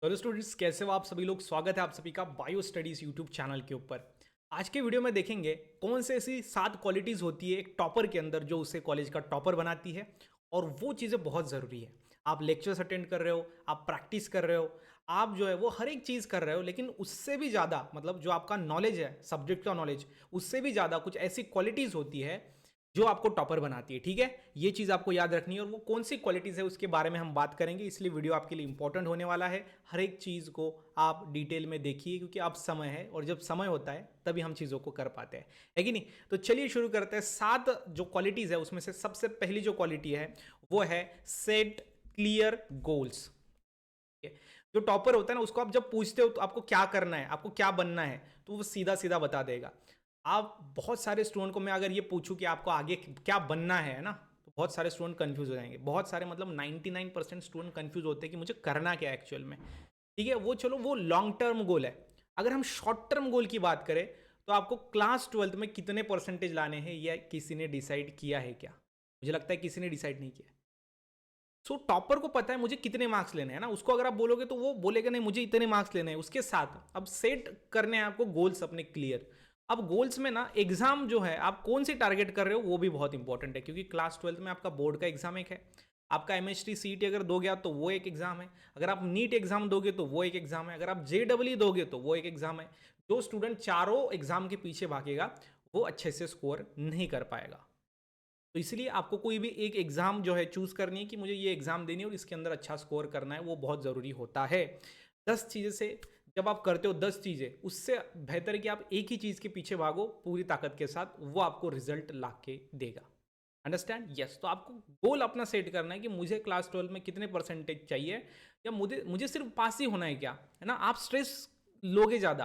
Hello students, कैसे हो आप सभी लोग। स्वागत है आप सभी का बायो स्टडीज यूट्यूब चैनल के ऊपर। आज के वीडियो में देखेंगे कौन से ऐसी 7 क्वालिटीज़ होती है एक टॉपर के अंदर जो उसे कॉलेज का टॉपर बनाती है। और वो चीज़ें बहुत ज़रूरी है। आप लेक्चर्स अटेंड कर रहे हो, आप प्रैक्टिस कर रहे हो, आप जो है वो हर एक चीज़ कर रहे हो, लेकिन उससे भी ज़्यादा मतलब जो आपका नॉलेज है, सब्जेक्ट का नॉलेज, उससे भी ज़्यादा कुछ ऐसी क्वालिटीज़ होती है जो आपको टॉपर बनाती है। ठीक है, ये चीज़ आपको याद रखनी है और वो कौन सी क्वालिटीज़ है उसके बारे में हम बात करेंगे, इसलिए वीडियो आपके लिए इंपॉर्टेंट होने वाला है। हर एक चीज़ को आप डिटेल में देखिए क्योंकि अब समय है और जब समय होता है तभी हम चीज़ों को कर पाते हैं, है कि नहीं। तो चलिए शुरू करते हैं। 7 जो क्वालिटीज़ है उसमें से सबसे पहली जो क्वालिटी है वो है सेट क्लियर गोल्स। जो टॉपर होता है ना, उसको आप जब पूछते हो तो आपको क्या करना है, आपको क्या बनना है, तो वो सीधा सीधा बता देगा। आप बहुत सारे स्टूडेंट को मैं अगर ये पूछूं कि आपको आगे क्या बनना है ना, तो बहुत सारे स्टूडेंट कंफ्यूज हो जाएंगे। बहुत सारे मतलब 99% स्टूडेंट कंफ्यूज होते हैं कि मुझे करना क्या है एक्चुअल में। ठीक है, वो चलो वो लॉन्ग टर्म गोल है। अगर हम शॉर्ट टर्म गोल की बात करें तो आपको क्लास 12th में कितने परसेंटेज लाने हैं, या किसी ने डिसाइड किया है क्या? मुझे लगता है किसी ने डिसाइड नहीं किया। सो टॉपर को पता है मुझे कितने मार्क्स लेने हैं ना, उसको अगर आप बोलोगे तो वो बोलेगा नहीं मुझे इतने मार्क्स लेने हैं। उसके साथ अब सेट करने हैं आपको गोल्स अपने क्लियर। अब गोल्स में ना एग्जाम जो है आप कौन सी टारगेट कर रहे हो वो भी बहुत इंपॉर्टेंट है, क्योंकि क्लास 12th में आपका बोर्ड का एग्जाम एक है, आपका एमएचटी सीईटी अगर दोगे आप तो वो एक एग्जाम है, अगर आप नीट एग्जाम दोगे तो वो एक एग्जाम है, अगर आप जेडब्ल्यू दोगे तो वो एक एग्जाम है। जो स्टूडेंट चारों एग्जाम के पीछे भागेगा वो अच्छे से स्कोर नहीं कर पाएगा। तो इसलिए आपको कोई भी एक एग्जाम जो है चूज करनी है कि मुझे ये एग्जाम देनी है और इसके अंदर अच्छा स्कोर करना है, वो बहुत ज़रूरी होता है। 10 चीज़ें से जब आप करते हो 10 चीज़ें, उससे बेहतर है कि आप एक ही चीज़ के पीछे भागो पूरी ताकत के साथ, वो आपको रिजल्ट ला के देगा। अंडरस्टैंड? यस। तो आपको गोल अपना सेट करना है कि मुझे क्लास 12 में कितने परसेंटेज चाहिए, या मुझे मुझे सिर्फ पास ही होना है क्या, है ना। आप स्ट्रेस लोगे ज़्यादा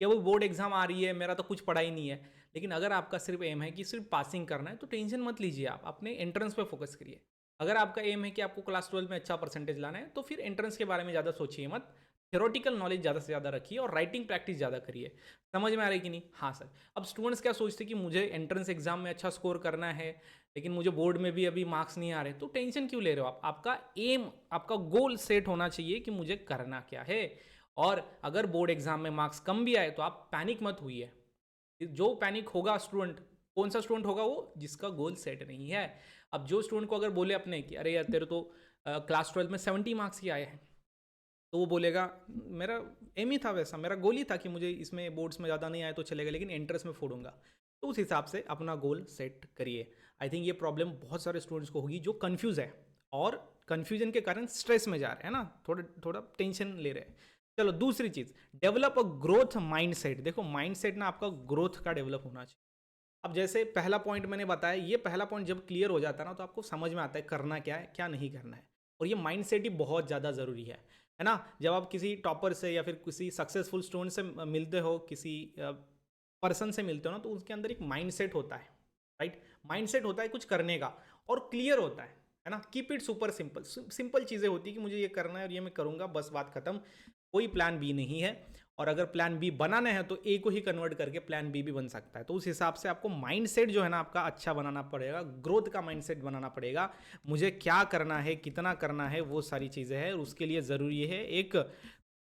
कि वो बोर्ड एग्जाम आ रही है, मेरा तो कुछ पढ़ा ही नहीं है। लेकिन अगर आपका सिर्फ एम है कि सिर्फ पासिंग करना है तो टेंशन मत लीजिए, आप अपने एंट्रेंस पे फोकस करिए। अगर आपका एम है कि आपको क्लास 12 में अच्छा परसेंटेज लाना है तो फिर एंट्रेंस के बारे में ज़्यादा सोचिए मत। थ्योरेटिकल नॉलेज ज़्यादा से ज़्यादा रखिए और राइटिंग प्रैक्टिस ज़्यादा करिए। समझ में आ रही कि नहीं? हाँ सर। अब स्टूडेंट्स क्या सोचते हैं कि मुझे एंट्रेंस एग्जाम में अच्छा स्कोर करना है, लेकिन मुझे बोर्ड में भी अभी मार्क्स नहीं आ रहे, तो टेंशन क्यों ले रहे हो आप? आपका एम, आपका गोल सेट होना चाहिए कि मुझे करना क्या है। और अगर बोर्ड एग्जाम में मार्क्स कम भी आए तो आप पैनिक मत हुई। जो पैनिक होगा स्टूडेंट, कौन सा स्टूडेंट होगा? वो जिसका गोल सेट नहीं है। अब जो स्टूडेंट को अगर बोले अपने कि अरे यार तेरे तो क्लास 12 में 70 मार्क्स ही आए हैं, तो वो बोलेगा मेरा एम ही था, वैसा मेरा गोल ही था कि मुझे इसमें बोर्ड्स में ज़्यादा नहीं आए तो चलेगा, लेकिन एंट्रेंस में फोड़ूंगा। तो उस हिसाब से अपना गोल सेट करिए। आई थिंक ये प्रॉब्लम बहुत सारे स्टूडेंट्स को होगी जो कन्फ्यूज़ है और कन्फ्यूजन के कारण स्ट्रेस में जा रहे हैं ना, थोड़ा थोड़ा टेंशन ले रहे हैं। चलो दूसरी चीज़, डेवलप अ ग्रोथ माइंडसेट। देखो माइंडसेट ना आपका ग्रोथ का डेवलप होना चाहिए। अब जैसे पहला पॉइंट मैंने बताया, ये पहला पॉइंट जब क्लियर हो जाता है ना तो आपको समझ में आता है करना क्या है क्या नहीं करना है। और ये माइंडसेट ही बहुत ज़्यादा ज़रूरी है ना। जब आप किसी टॉपर से या फिर किसी सक्सेसफुल स्टूडेंट से मिलते हो, किसी पर्सन से मिलते हो ना, तो उसके अंदर एक माइंडसेट होता है। राइट, माइंडसेट होता है कुछ करने का और क्लियर होता है ना। Keep it super simple. Simple चीज़ें होती है कि मुझे ये करना है और ये मैं करूँगा, बस बात खत्म। कोई प्लान बी नहीं है। और अगर प्लान बी बनाना है तो ए को ही कन्वर्ट करके प्लान बी भी बन सकता है। तो उस हिसाब से आपको माइंडसेट जो है ना आपका अच्छा बनाना पड़ेगा, ग्रोथ का माइंडसेट बनाना पड़ेगा। मुझे क्या करना है, कितना करना है, वो सारी चीज़ें हैं। और उसके लिए ज़रूरी है एक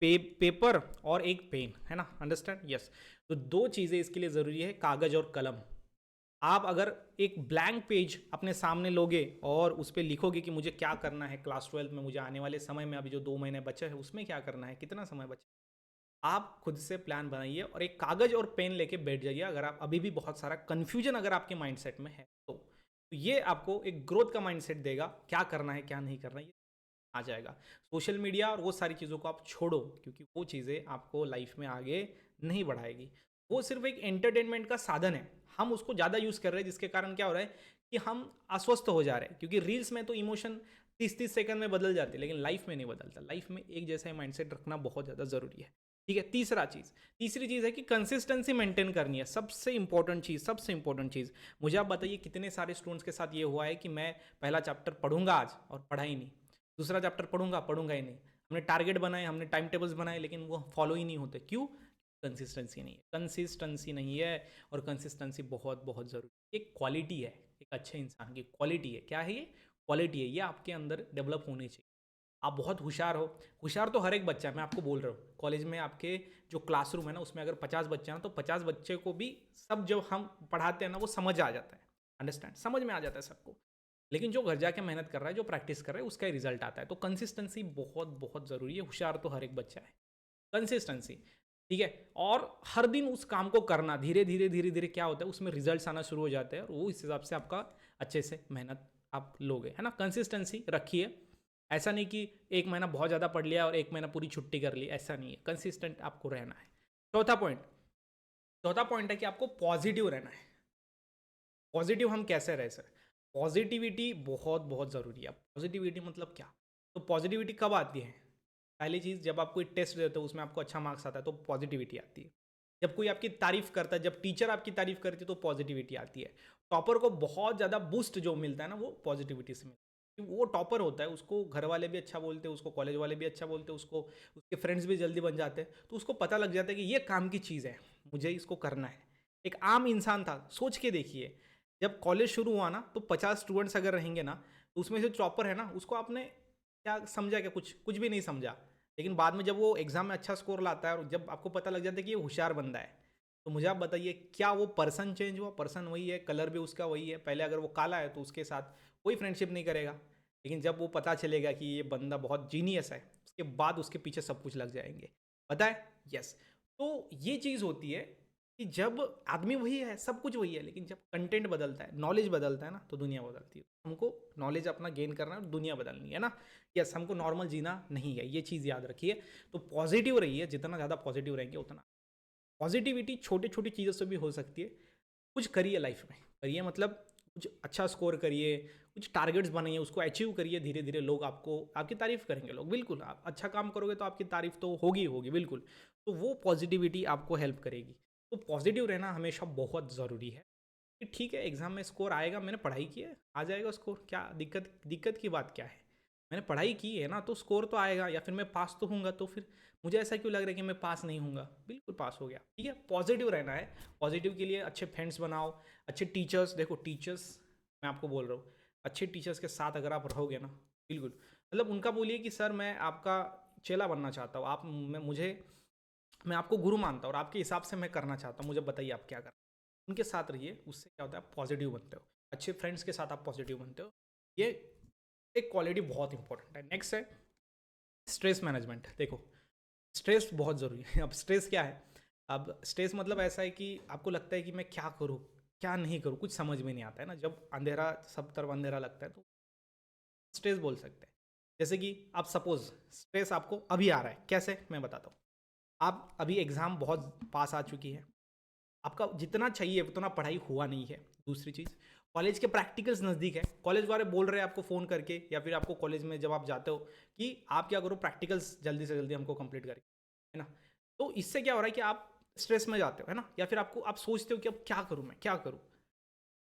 पेपर और एक पेन, है ना। अंडरस्टैंड? यस। तो दो चीज़ें इसके लिए ज़रूरी है, कागज़ और कलम। आप अगर एक ब्लैंक पेज अपने सामने लोगे और उस पर लिखोगे कि मुझे क्या करना है क्लास 12 में, मुझे आने वाले समय में, अभी जो 2 महीने बचे हैं उसमें क्या करना है, कितना समय बचा, आप खुद से प्लान बनाइए और एक कागज और पेन लेके बैठ जाइए। अगर आप अभी भी बहुत सारा कंफ्यूजन अगर आपके माइंडसेट में है तो ये आपको एक ग्रोथ का माइंडसेट देगा। क्या करना है क्या नहीं करना है ये आ जाएगा। सोशल मीडिया और वो सारी चीज़ों को आप छोड़ो, क्योंकि वो चीज़ें आपको लाइफ में आगे नहीं बढ़ाएगी। वो सिर्फ एक एंटरटेनमेंट का साधन है। हम उसको ज़्यादा यूज़ कर रहे हैं, जिसके कारण क्या हो रहा है कि हम अस्वस्थ हो जा रहे हैं। क्योंकि रील्स में तो इमोशन 30-30 सेकंड में बदल जाते हैं, लेकिन लाइफ में नहीं बदलता। लाइफ में एक जैसा माइंडसेट रखना बहुत ज़्यादा ज़रूरी है। ठीक है। तीसरी चीज़ है कि कंसिस्टेंसी मेंटेन करनी है। सबसे इंपॉर्टेंट चीज़, सबसे इंपॉर्टेंट चीज़। मुझे आप बताइए कितने सारे स्टूडेंट्स के साथ ये हुआ है कि मैं पहला चैप्टर पढ़ूंगा आज और पढ़ा ही नहीं, दूसरा चैप्टर पढ़ूंगा ही नहीं। हमने टारगेट बनाए, हमने टाइम टेबल्स बनाए, लेकिन वो फॉलो ही नहीं होते। क्यों? कंसिस्टेंसी नहीं है। कंसिस्टेंसी नहीं है। और कंसिस्टेंसी बहुत बहुत ज़रूरी, एक क्वालिटी है, एक अच्छे इंसान की क्वालिटी है। क्या है ये? क्वालिटी है, ये आपके अंदर डेवलप होनी चाहिए। आप बहुत होशियार हो। होशियार तो हर एक बच्चा है, मैं आपको बोल रहा हूँ। कॉलेज में आपके जो क्लासरूम है ना, उसमें अगर 50 बच्चे हैं ना, तो 50 बच्चे को भी सब जब हम पढ़ाते हैं ना, वो समझ आ जाता है, अंडरस्टैंड, समझ में आ जाता है सबको। लेकिन जो घर जाके मेहनत कर रहा है, जो प्रैक्टिस कर रहा है, उसका ही रिजल्ट आता है। तो कंसिस्टेंसी बहुत बहुत ज़रूरी है। होशियार तो हर एक बच्चा है, कंसिस्टेंसी, ठीक है। और हर दिन उस काम को करना, धीरे धीरे धीरे धीरे क्या होता है, उसमें रिजल्ट्स आना शुरू हो जाते हैं, और वो इस हिसाब से आपका अच्छे से मेहनत आप लोगे, है ना। कंसिस्टेंसी रखिए। ऐसा नहीं कि एक महीना बहुत ज़्यादा पढ़ लिया और एक महीना पूरी छुट्टी कर ली, ऐसा नहीं है। कंसिस्टेंट आपको रहना है। चौथा पॉइंट है कि आपको पॉजिटिव रहना है। पॉजिटिव हम कैसे रह सर? पॉजिटिविटी बहुत बहुत ज़रूरी है। पॉजिटिविटी मतलब क्या? तो पॉजिटिविटी कब आती है? पहली चीज़, जब आप कोई टेस्ट देते हो, उसमें आपको अच्छा मार्क्स आता है, तो पॉजिटिविटी आती है। जब कोई आपकी तारीफ करता है, जब टीचर आपकी तारीफ करती है, तो पॉजिटिविटी आती है। टॉपर को बहुत ज़्यादा बूस्ट जो मिलता है ना, वो पॉजिटिविटी से मिलता है। वो टॉपर होता है, उसको घर वाले भी अच्छा बोलते हैं, उसको कॉलेज वाले भी अच्छा बोलते हैं, उसको उसके फ्रेंड्स भी जल्दी बन जाते हैं। तो उसको पता लग जाता है कि ये काम की चीज़ है, मुझे इसको करना है। एक आम इंसान था, सोच के देखिए, जब कॉलेज शुरू हुआ ना, तो 50 स्टूडेंट्स अगर रहेंगे ना, तो उसमें से टॉपर है ना, उसको आपने क्या समझा? क्या कुछ कुछ भी नहीं समझा। लेकिन बाद में जब वो एग्जाम में अच्छा स्कोर लाता है, और जब आपको पता लग जाता है कि ये होशियार बंदा है, तो मुझे आप बताइए, क्या वो पर्सन चेंज हुआ? पर्सन वही है, कलर भी उसका वही है। पहले अगर वो काला है तो उसके साथ कोई फ्रेंडशिप नहीं करेगा, लेकिन जब वो पता चलेगा कि ये बंदा बहुत जीनियस है, उसके बाद उसके पीछे सब कुछ लग जाएंगे। पता है? यस। तो ये चीज़ होती है कि जब आदमी वही है, सब कुछ वही है, लेकिन जब कंटेंट बदलता है, नॉलेज बदलता है ना, तो दुनिया बदलती है। हमको नॉलेज अपना गेन करना है और दुनिया बदलनी है ना। यस, हमको नॉर्मल जीना नहीं है, ये चीज़ याद रखिए। तो पॉजिटिव रहिए, जितना ज़्यादा पॉजिटिव रहेंगे उतना। पॉजिटिविटी छोटी छोटी चीज़ों से भी हो सकती है। कुछ करिए लाइफ में, करिए मतलब कुछ अच्छा स्कोर करिए, कुछ टारगेट्स बनाइए, उसको अचीव करिए। धीरे धीरे लोग आपको, आपकी तारीफ करेंगे लोग, बिल्कुल। आप अच्छा काम करोगे तो आपकी तारीफ तो होगी ही होगी, बिल्कुल। तो वो पॉजिटिविटी आपको हेल्प करेगी। तो पॉजिटिव रहना हमेशा बहुत ज़रूरी है। कि ठीक है, एग्जाम में स्कोर आएगा, मैंने पढ़ाई की है, आ जाएगा स्कोर, क्या दिक्कत? दिक्कत की बात क्या है? मैंने पढ़ाई की है ना, तो स्कोर तो आएगा, या फिर मैं पास तो हूँगा। तो फिर मुझे ऐसा क्यों लग रहा है कि मैं पास नहीं हूँगा? बिल्कुल पास हो गया, ठीक है। पॉजिटिव रहना है। पॉजिटिव के लिए अच्छे फ्रेंड्स बनाओ, अच्छे टीचर्स। देखो टीचर्स, मैं आपको बोल रहा हूँ, अच्छे टीचर्स के साथ अगर आप रहोगे ना, बिल्कुल, मतलब उनका बोलिए कि सर मैं आपका चेला बनना चाहता हूँ, आप मैं आपको गुरु मानता हूँ, और आपके हिसाब से मैं करना चाहता हूँ, मुझे बताइए आप क्या करना। उनके साथ रहिए, उससे क्या होता है, आप पॉजिटिव बनते हो। अच्छे फ्रेंड्स के साथ आप पॉजिटिव बनते हो। ये एक क्वालिटी बहुत इंपॉर्टेंट है। नेक्स्ट है स्ट्रेस मैनेजमेंट। देखो, स्ट्रेस बहुत ज़रूरी है। अब स्ट्रेस क्या है? अब स्ट्रेस मतलब ऐसा है कि आपको लगता है कि मैं क्या करूँ, क्या नहीं करूँ, कुछ समझ में नहीं आता है ना। जब अंधेरा, सब तरफ अंधेरा लगता है, तो स्ट्रेस बोल सकते हैं। जैसे कि आप सपोज, स्ट्रेस आपको अभी आ रहा है, कैसे मैं बताता हूँ। आप अभी एग्ज़ाम बहुत पास आ चुकी है, आपका जितना चाहिए उतना पढ़ाई हुआ नहीं है। दूसरी चीज़, कॉलेज के प्रैक्टिकल्स नज़दीक है, कॉलेज वाले बोल रहे हैं आपको फ़ोन करके, या फिर आपको कॉलेज में जब आप जाते हो कि आप क्या करो, प्रैक्टिकल्स जल्दी से जल्दी हमको कंप्लीट करें, है ना। तो इससे क्या हो रहा है कि आप स्ट्रेस में जाते हो, है ना, या फिर आप सोचते हो कि अब क्या करूँ, मैं क्या करूँ।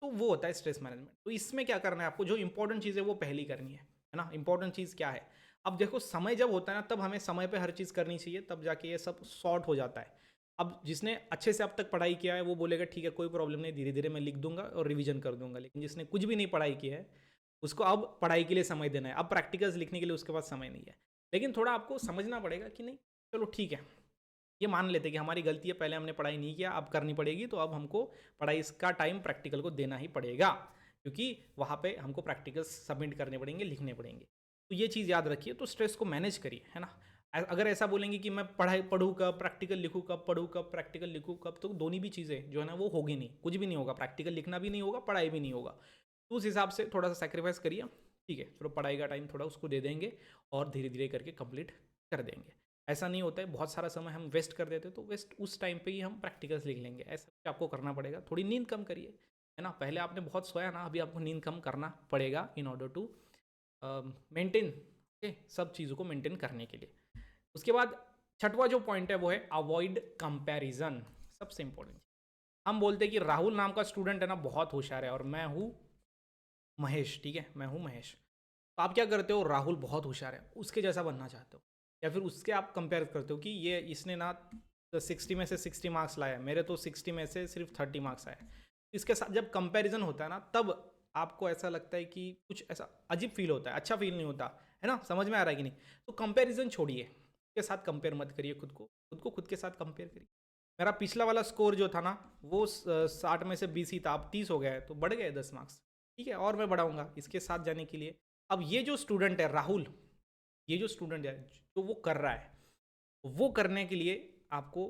तो वो होता है स्ट्रेस मैनेजमेंट। तो इसमें क्या करना है आपको, जो इंपॉर्टेंट चीज़ है वो पहली करनी है ना। इंपॉर्टेंट चीज़ क्या है? अब देखो, समय जब होता है ना, तब हमें समय पे हर चीज़ करनी चाहिए, तब जाके ये सब सॉर्ट हो जाता है। अब जिसने अच्छे से अब तक पढ़ाई किया है, वो बोलेगा ठीक है, कोई प्रॉब्लम नहीं, धीरे धीरे मैं लिख दूंगा और रिवीजन कर दूंगा। लेकिन जिसने कुछ भी नहीं पढ़ाई की है, उसको अब पढ़ाई के लिए समय देना है, अब प्रैक्टिकल्स लिखने के लिए उसके पास समय नहीं है। लेकिन थोड़ा आपको समझना पड़ेगा कि नहीं, चलो ठीक है, ये मान लेते हैं कि हमारी गलती है, पहले हमने पढ़ाई नहीं किया, अब करनी पड़ेगी, तो अब हमको पढ़ाई का टाइम प्रैक्टिकल को देना ही पड़ेगा, क्योंकि वहाँ पे हमको प्रैक्टिकल्स सबमिट करने पड़ेंगे, लिखने पड़ेंगे। तो ये चीज़ याद रखिए। तो स्ट्रेस को मैनेज करिए, है ना। अगर ऐसा बोलेंगे कि मैं पढ़ूँ कब, प्रैक्टिकल लिखूँ कब, पढ़ूँ कब, प्रैक्टिकल लिखूँ कब, तो दोनों भी चीज़ें जो है ना, वो होगी नहीं, कुछ भी नहीं होगा। प्रैक्टिकल लिखना भी नहीं होगा, पढ़ाई भी नहीं होगा। तो उस हिसाब से थोड़ा सा सेक्रीफाइस करिए, ठीक है। फिर पढ़ाई का टाइम थोड़ा उसको दे देंगे, और धीरे धीरे करके कंप्लीट कर देंगे। ऐसा नहीं होता है, बहुत सारा समय हम वेस्ट कर देते, तो वेस्ट उस टाइम पे ही हम प्रैक्टिकल्स लिख लेंगे। ऐसा कुछ आपको करना पड़ेगा। थोड़ी नींद कम करिए, है ना। पहले आपने बहुत सोया ना, अभी आपको नींद कम करना पड़ेगा, इन ऑर्डर टू मेंटेन, सब चीज़ों को मेंटेन करने के लिए। उसके बाद छठवां जो पॉइंट है वो है अवॉइड कंपैरिजन। सबसे इंपॉर्टेंट, हम बोलते हैं कि राहुल नाम का स्टूडेंट है ना, बहुत होशियार है, और मैं हूँ महेश, ठीक है, मैं हूँ महेश। तो आप क्या करते हो, राहुल बहुत होशियार है, उसके जैसा बनना चाहते हो, या फिर उसके आप कंपेयर करते हो कि ये इसने ना 60 में से 60 मार्क्स लाया, मेरे तो 60 में से सिर्फ 30 मार्क्स आए। इसके साथ जब कंपैरिजन होता है ना, तब आपको ऐसा लगता है कि कुछ ऐसा अजीब फील होता है, अच्छा फील नहीं होता है ना, समझ में आ रहा है कि नहीं? तो कंपैरिजन छोड़िए, खुद के साथ कंपेयर मत करिए, खुद के साथ कंपेयर करिए। मेरा पिछला वाला स्कोर जो था ना वो 60 में से 20 ही था, अब 30 हो गया है, तो बढ़ गए 10 मार्क्स। ठीक है, और मैं बढ़ाऊंगा इसके साथ जाने के लिए। अब ये जो स्टूडेंट है राहुल, ये जो स्टूडेंट है जो वो कर रहा है, वो करने के लिए आपको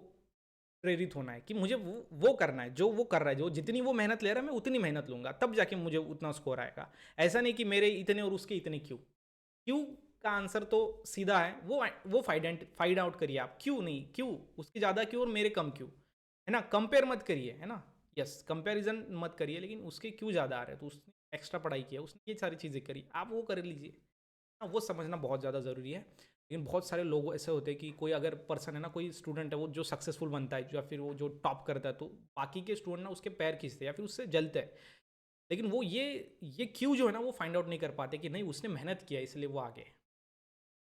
प्रेरित होना है कि मुझे वो करना है जो वो कर रहा है, जो जितनी वो मेहनत ले रहा है मैं उतनी मेहनत लूंगा, तब जाके मुझे उतना स्कोर आएगा। ऐसा नहीं कि मेरे इतने और उसके इतने क्यों। क्यों का आंसर तो सीधा है, वो फाइंड आउट करिए आप, क्यों नहीं, क्यों उसके ज़्यादा क्यों और मेरे कम क्यों, है ना। कंपेयर मत करिए, है ना। यस, कंपैरिजन मत करिए, लेकिन उसके क्यों ज़्यादा आ रहे हैं, तो उसने एक्स्ट्रा पढ़ाई किया, उसने ये सारी चीज़ें करी, आप वो कर लीजिए। वो समझना बहुत ज़्यादा ज़रूरी है। लेकिन बहुत सारे लोग ऐसे होते हैं कि कोई अगर पर्सन है ना, कोई स्टूडेंट है वो जो सक्सेसफुल बनता है या फिर वो जो टॉप करता है, तो बाकी के स्टूडेंट ना उसके पैर खींचते हैं या फिर उससे जलते हैं। लेकिन वो ये क्यों जो है ना वो फाइंड आउट नहीं कर पाते कि नहीं उसने मेहनत किया इसलिए वो आगे।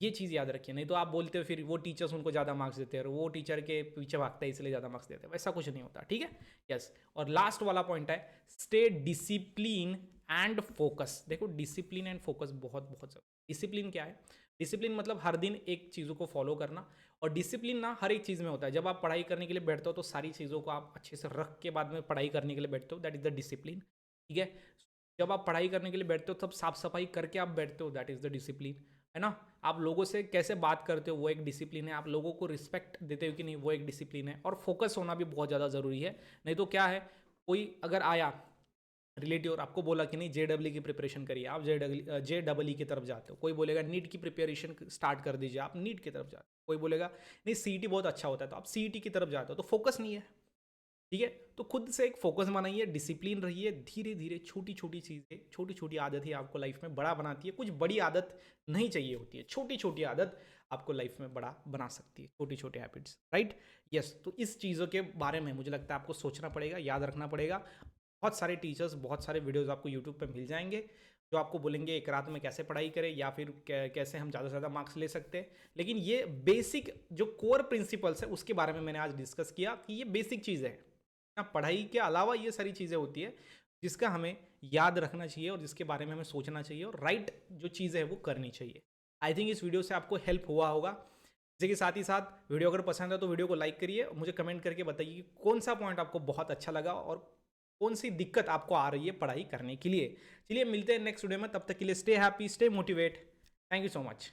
ये चीज़ याद रखिए, नहीं तो आप बोलते हो फिर वो टीचर्स उनको ज़्यादा मार्क्स देते हैं और वो टीचर के पीछे भागता है इसलिए ज़्यादा मार्क्स देते हैं, वैसा कुछ नहीं होता। ठीक है, यस। और लास्ट वाला पॉइंट है स्टे डिसिप्लिन एंड फोकस। देखो डिसिप्लिन एंड फोकस बहुत बहुत ज़रूरी। डिसिप्लिन क्या है? डिसिप्लिन मतलब हर दिन एक चीज़ों को फॉलो करना, और डिसिप्लिन ना हर एक चीज़ में होता है। जब आप पढ़ाई करने के लिए बैठते हो तो सारी चीज़ों को आप अच्छे से रख के बाद में पढ़ाई करने के लिए बैठते हो, दैट इज़ द डिसिप्लिन। ठीक है, जब आप पढ़ाई करने के लिए बैठते हो तब साफ सफाई करके आप बैठते हो, दैट इज़ द डिसिप्लिन, है ना। आप लोगों से कैसे बात करते हो वो एक डिसिप्लिन है, आप लोगों को रिस्पेक्ट देते हो कि नहीं वो एक डिसिप्लिन है। और फोकस होना भी बहुत ज़्यादा ज़रूरी है। नहीं तो क्या है, कोई अगर आया रिलेटिव और आपको बोला कि नहीं JEE की प्रिपरेशन करिए, आप JEE की तरफ जाते हो। कोई बोलेगा नीट की प्रिपरेशन स्टार्ट कर दीजिए, आप नीट की तरफ जाते हो। कोई बोलेगा नहीं CET बहुत अच्छा होता है, तो आप CET की तरफ जाते हो, तो फोकस नहीं है। ठीक है, तो खुद से एक फोकस बनाइए, डिसिप्लिन रहिए, धीरे धीरे छोटी छोटी चीज़ें, छोटी छोटी आदत ही आपको लाइफ में बड़ा बनाती है। कुछ बड़ी आदत नहीं चाहिए होती है, छोटी छोटी आदत आपको लाइफ में बड़ा बना सकती है, छोटी छोटी हैबिट्स, राइट। यस, तो इस चीज़ों के बारे में मुझे लगता है आपको सोचना पड़ेगा, याद रखना पड़ेगा। बहुत सारे टीचर्स, बहुत सारे वीडियोज़ आपको यूट्यूब पर मिल जाएंगे जो आपको बोलेंगे एक रात में कैसे पढ़ाई करें या फिर कैसे हम ज़्यादा से ज़्यादा मार्क्स ले सकते हैं। लेकिन ये बेसिक जो कोर प्रिंसिपल्स है उसके बारे में मैंने आज डिस्कस किया कि ये बेसिक चीज़ है ना, पढ़ाई के अलावा ये सारी चीज़ें होती है जिसका हमें याद रखना चाहिए और जिसके बारे में हमें सोचना चाहिए और राइट जो चीज़ है वो करनी चाहिए। आई थिंक इस वीडियो से आपको हेल्प हुआ होगा। इसी के साथ ही साथ वीडियो अगर पसंद है तो वीडियो को लाइक करिए, मुझे कमेंट करके बताइए कि कौन सा पॉइंट आपको बहुत अच्छा लगा और कौन सी दिक्कत आपको आ रही है पढ़ाई करने के लिए। चलिए मिलते हैं नेक्स्ट वीडियो में, तब तक के लिए stay happy, stay motivate. Thank you so much.